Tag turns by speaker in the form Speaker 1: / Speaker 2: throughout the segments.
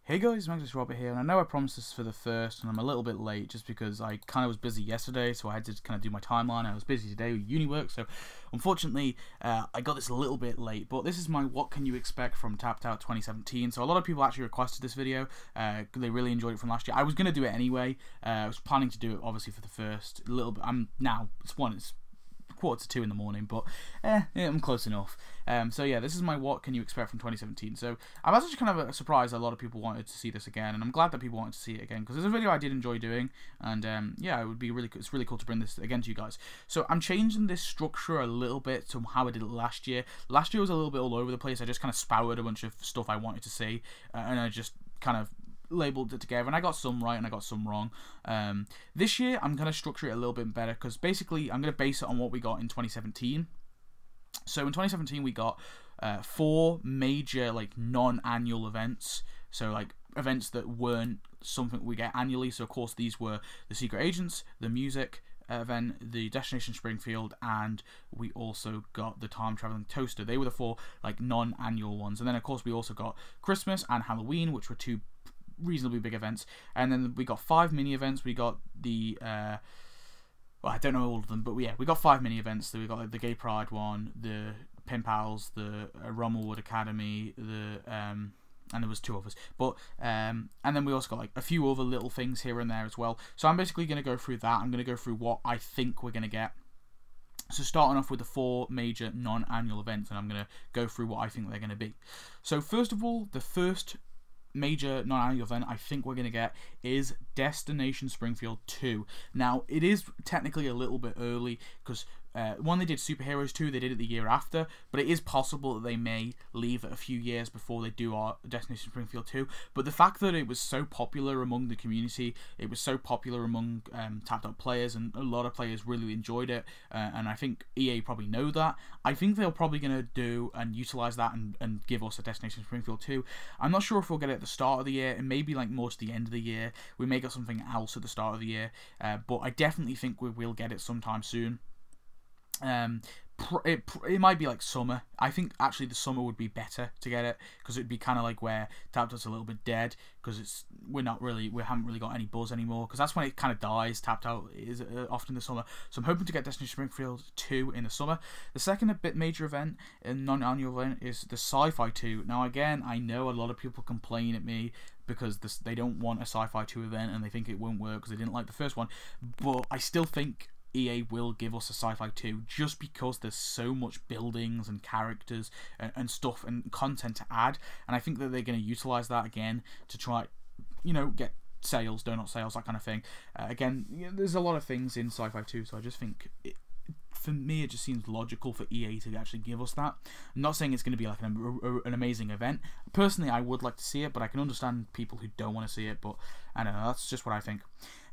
Speaker 1: Hey guys, Magnus Robert here, and I know I promised this for the first, and I'm a little bit late just because I kind of was busy yesterday, so I had to kind of do my timeline. I was busy today with uni work, so unfortunately I got this a little bit late, but this is my what can you expect from Tapped Out 2017. So a lot of people actually requested this video. They really enjoyed it from last year. I was going to do it anyway. I was planning to do it obviously for the first a little bit. It's 1:45 in the morning, but I'm close enough. So yeah, this is my what can you expect from 2017. So I'm actually kind of surprised a lot of people wanted to see this again, and I'm glad that people wanted to see it again because it's a video I did enjoy doing, and yeah, it's really cool to bring this again to you guys. So I'm changing this structure a little bit to how I did it last year. Last year was a little bit all over the place. I just kind of spouted a bunch of stuff I wanted to see, and I just kind of labeled it together, and I got some right and I got some wrong. This year I'm going to structure it a little bit better because basically I'm going to base it on what we got in 2017. So in 2017 we got 4 major non-annual events, so events that weren't something we get annually. So of course these were the Secret Agents, the music event, the Destination Springfield, and we also got the Time Traveling Toaster. They were the 4 non-annual ones, and then of course we also got Christmas and Halloween, which were 2 reasonably big events, and then we got 5 mini events. We got the well, I don't know all of them, but yeah, we got 5 mini events. So we got the Gay Pride one, the Pen Pals, the Rommelwood Academy, the and there was 2 others, but and then we also got a few other little things here and there as well. So I'm basically going to go through that. I'm going to go through what I think we're going to get. So starting off with the 4 major non-annual events, and I'm going to go through what I think they're going to be. So first of all, the first major non-annual event I think we're going to get is Destination Springfield 2. Now, it is technically a little bit early because when they did Superheroes 2, they did it the year after, but it is possible that they may leave it a few years before they do our Destination Springfield 2. But the fact that it was so popular among the community, it was so popular among Tapped Out players, and a lot of players really enjoyed it, and I think EA probably know that. I think they're probably going to do and utilize that and give us a Destination Springfield 2. I'm not sure if we'll get it at the start of the year, and maybe more to the end of the year. We may get something else at the start of the year, but I definitely think we will get it sometime soon. It might be summer. I think actually the summer would be better to get it because it'd be kind of where Tapped Out's a little bit dead because we haven't really got any buzz anymore, because that's when it kind of dies. Tapped Out is often the summer, so I'm hoping to get Destination Springfield 2 in the summer. The second major event, a non-annual event, is the Scfi 2. Now again, I know a lot of people complain at me because they don't want a Scfi 2 event and they think it won't work because they didn't like the first one, but I still think EA will give us a Scfi 2 just because there's so much buildings and characters and stuff and content to add, and I think that they're going to utilize that again to try, get sales, donut sales, that kind of thing. Again, there's a lot of things in Scfi 2, so I just think for me it just seems logical for EA to actually give us that. I'm not saying it's going to be an amazing event. Personally, I would like to see it, but I can understand people who don't want to see it, but I don't know, that's just what I think.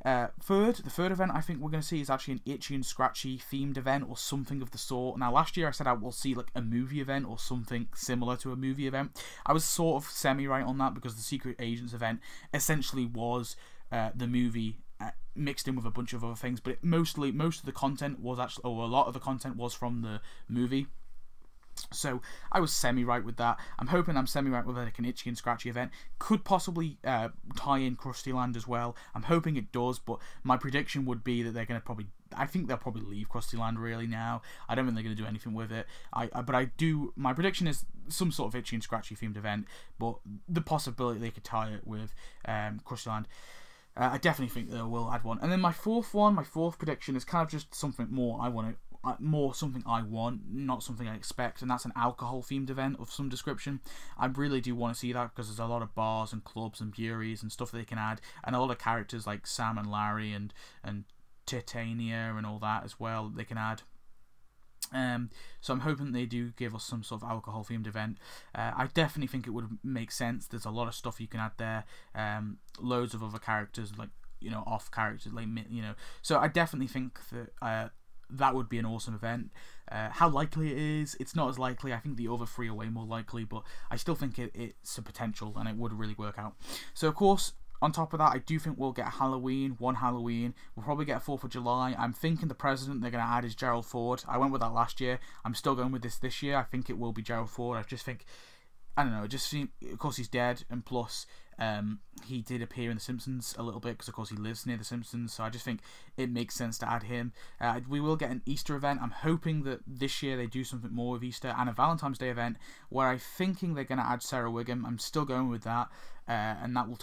Speaker 1: The third event I think we're going to see is actually an Itchy and Scratchy themed event or something of the sort. Now last year I said I will see a movie event or something similar to a movie event. I was sort of semi-right on that because the Secret Agents event essentially was the movie mixed in with a bunch of other things, but most of the content was actually, or a lot of the content was from the movie. So I was semi-right with that. I'm hoping I'm semi-right with an Itchy and Scratchy event. Could possibly tie in Krusty Land as well. I'm hoping it does, but my prediction would be that they're going to I think they'll probably leave Krusty Land really now. I don't think they're going to do anything with it. My prediction is some sort of Itchy and Scratchy themed event, but the possibility they could tie it with Krusty Land. I definitely think they will add one. And then my fourth prediction is kind of just something more something I want, not something I expect, and that's an alcohol-themed event of some description. I really do want to see that because there's a lot of bars and clubs and breweries and stuff they can add, and a lot of characters like Sam and Larry and Titania and all that as well they can add. So I'm hoping they do give us some sort of alcohol themed event. I definitely think it would make sense. There's a lot of stuff you can add there, loads of other characters, off characters, so I definitely think that that would be an awesome event. How likely it is, it's not as likely. I think the other 3 are way more likely, but I still think it's a potential and it would really work out. So of course, on top of that, I do think we'll get Halloween, one Halloween. We'll probably get a 4th of July. I'm thinking the president they're going to add is Gerald Ford. I went with that last year. I'm still going with this year. I think it will be Gerald Ford. I just think I don't know, it just seemed, of course he's dead, and plus he did appear in The Simpsons a little bit, because of course he lives near The Simpsons, so I just think it makes sense to add him. We will get an Easter event. I'm hoping that this year they do something more with Easter, and a Valentine's Day event, where I'm thinking they're going to add Sarah Wiggum. I'm still going with that, and that will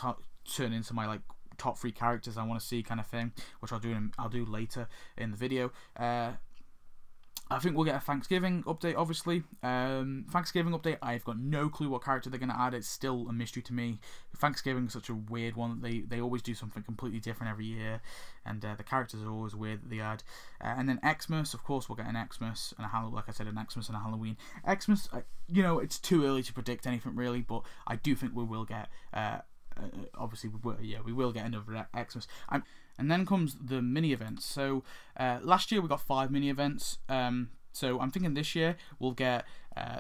Speaker 1: turn into my, like, top 3 characters I want to see kind of thing, which I'll do later in the video. I think we'll get a Thanksgiving update, obviously. Thanksgiving update, I've got no clue what character they're going to add. It's still a mystery to me. Thanksgiving is such a weird one. They always do something completely different every year, and the characters are always weird that they add. And then Xmas, of course, we'll get an Xmas, and like I said, an Xmas and a Halloween. Xmas, you know, it's too early to predict anything really, but I do think we will get... obviously, we will get another Xmas. And then comes the mini events. So last year we got 5 mini events. So I'm thinking this year we'll get.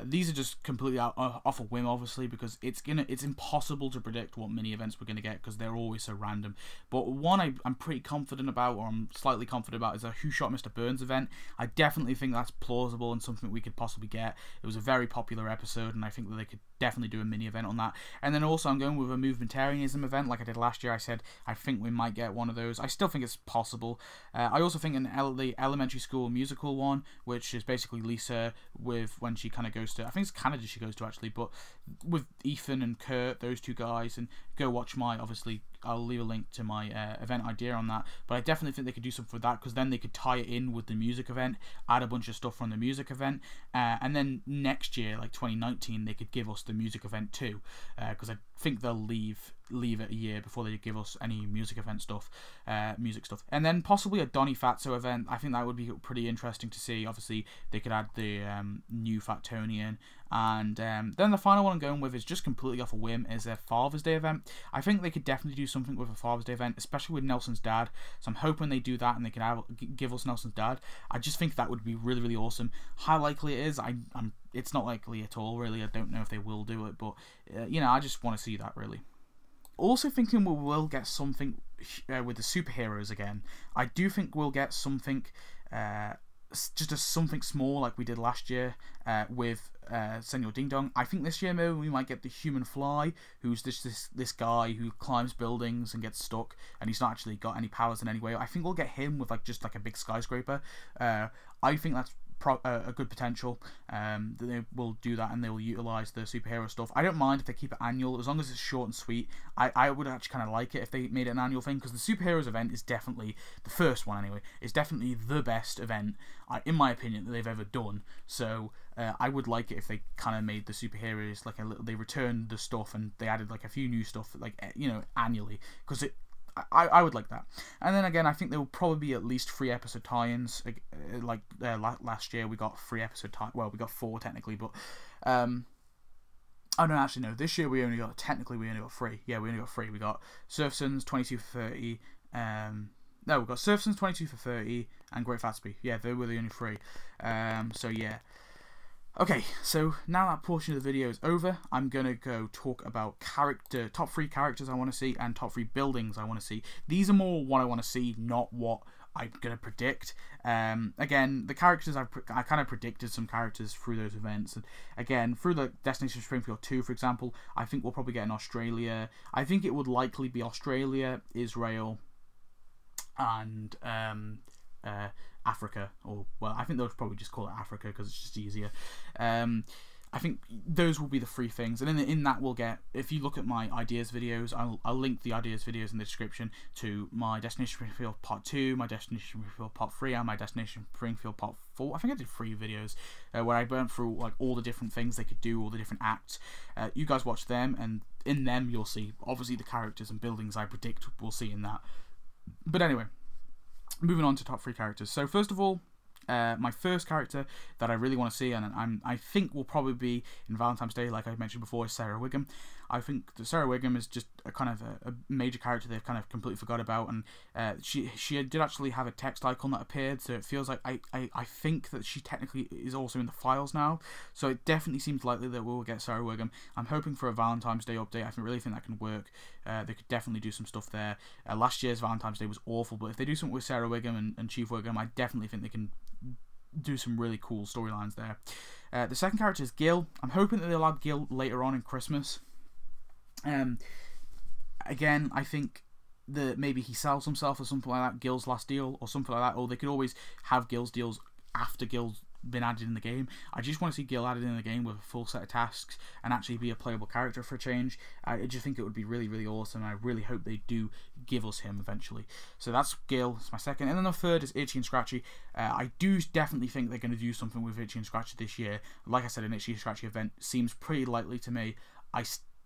Speaker 1: These are just completely off a whim, obviously, because it's impossible to predict what mini events we're gonna get, because they're always so random. But one I'm pretty confident about, or I'm slightly confident about, is a Who Shot Mr. Burns event. I definitely think that's plausible and something we could possibly get. It was a very popular episode, and I think that they could definitely do a mini event on that. And then also I'm going with a movementarianism event, like I did last year. I said I think we might get one of those. I still think it's possible. I also think the elementary school musical one, which is basically Lisa with when she kind of goes to, I think it's Canada she goes to actually, but with Ethan and Kurt, those 2 guys, and go watch obviously I'll leave a link to my event idea on that, but I definitely think they could do something with that, because then they could tie it in with the music event, add a bunch of stuff from the music event, and then next year, like 2019, they could give us the music event too, because I think they'll leave it a year before they give us any music event stuff, and then possibly a Donny Fatso event. I think that would be pretty interesting to see. Obviously they could add the new Factonian, and then the final one I'm going with is just completely off a whim, is a Father's Day event. I think they could definitely do something with a Father's Day event, especially with Nelson's dad, so I'm hoping they do that and they can give us Nelson's dad. I just think that would be really, really awesome. How likely it is, it's not likely at all really. I don't know if they will do it, but you know, I just want to see that really. Also thinking we will get something with the superheroes again. I do think we'll get something, just something small like we did last year with Senor Ding Dong. I think this year maybe we might get the Human Fly, who's this guy who climbs buildings and gets stuck, and he's not actually got any powers in any way. I think we'll get him with just like a big skyscraper. I think that's a good potential, that they will do that and they will utilise the superhero stuff. I don't mind if they keep it annual, as long as it's short and sweet. I would actually kind of like it if they made it an annual thing, because the superheroes event is definitely, the first one anyway, is definitely the best event, in my opinion, that they've ever done. So I would like it if they kind of made the superheroes like they returned the stuff and they added like a few new stuff, like, you know, annually, because I would like that. And then again, I think there will probably be at least 3 episode tie-ins. Like last year, we got 3 episode well, we got 4 technically, but oh no, actually no. This year we only got 3. Yeah, we only got 3. We got Simpsons 22 for 30. No, we got Simpsons 22 for 30 and Great Gatsby. Yeah, they were the only 3. So yeah. Okay, so now that portion of the video is over, I'm going to go talk about top 3 characters I want to see and top 3 buildings I want to see. These are more what I want to see, not what I'm going to predict. Again, the characters, I kind of predicted some characters through those events. And again, through the Destination Springfield 2, for example, I think we'll probably get in Australia. I think it would likely be Australia, Israel, and Africa, or well, I think they'll probably just call it Africa because it's just easier. I think those will be the 3 things, and in that we'll get, if you look at my ideas videos, I'll link the ideas videos in the description to my Destination Springfield Part 2, my Destination Springfield Part 3, and my Destination Springfield Part 4. I think I did 3 videos where I went through like all the different things they could do, all the different acts. You guys watch them, and in them you'll see obviously the characters and buildings I predict we'll see in that. But anyway, moving on to top 3 characters. So first of all, my first character that I really want to see, and I think will probably be in Valentine's Day, like I mentioned before, is Sarah Wiggum. I think that Sarah Wiggum is just a kind of a major character they've kind of completely forgot about, and she did actually have a text icon that appeared, so it feels like I think that she technically is also in the files now, so it definitely seems likely that we'll get Sarah Wiggum. I'm hoping for a Valentine's Day update. I really think that can work. They could definitely do some stuff there. Last year's Valentine's Day was awful, but if they do something with Sarah Wiggum and Chief Wiggum, I definitely think they can do some really cool storylines there. The second character is Gil. I'm hoping that they'll add Gil later on in Christmas. Again, I think that maybe he sells himself or something like that, Gil's last deal or something like that, or they could always have Gil's deals after Gil's been added in the game. I just want to see Gil added in the game with a full set of tasks and actually be a playable character for a change. I just think it would be really, really awesome, and I really hope they do give us him eventually. So that's Gil, that's my second. And then the third is Itchy and Scratchy. I do definitely think they're going to do something with Itchy and Scratchy this year. Like I said, an Itchy and Scratchy event seems pretty likely to me.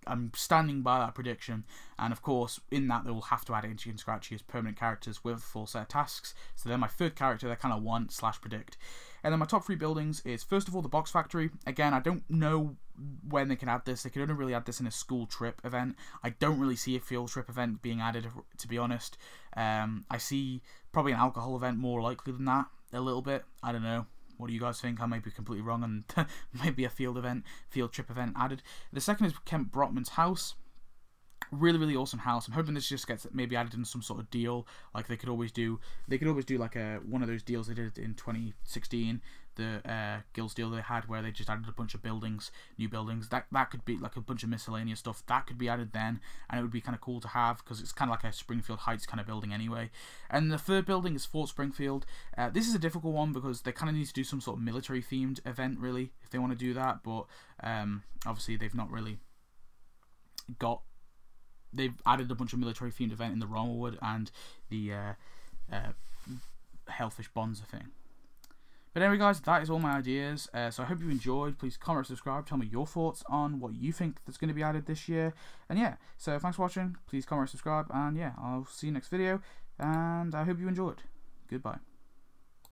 Speaker 1: I'm standing by that prediction, and of course in that they will have to add Itchy and Scratchy as permanent characters with a full set of tasks. So they're my third character. They're kind of want/predict. And then my top 3 buildings is, first of all, the Box Factory. Again, I don't know when they can add this. They could only really add this in a school trip event. I don't really see a field trip event being added, to be honest. I see probably an alcohol event more likely than that, a little bit. I don't know. What do you guys think? I might be completely wrong, and maybe a field trip event added. The second is Kent Brotman's house. Really, really awesome house. I'm hoping this just gets maybe added in some sort of deal, like they could always do. They could always do like one of those deals they did in 2016, the Gil's deal they had, where they just added a bunch of buildings, new buildings. That could be like a bunch of miscellaneous stuff. That could be added then, and it would be kind of cool to have, because it's kind of like a Springfield Heights kind of building anyway. And the third building is Fort Springfield. This is a difficult one because they kind of need to do some sort of military themed event, really, if they want to do that. But obviously they've not really got. They've added a bunch of military themed event in the Romelwood and the Hellfish Bonza thing. But anyway, guys, that is all my ideas. So I hope you enjoyed. Please comment, subscribe, tell me your thoughts on what you think that's going to be added this year. And yeah, so thanks for watching. Please comment, subscribe, and yeah, I'll see you next video. And I hope you enjoyed. Goodbye.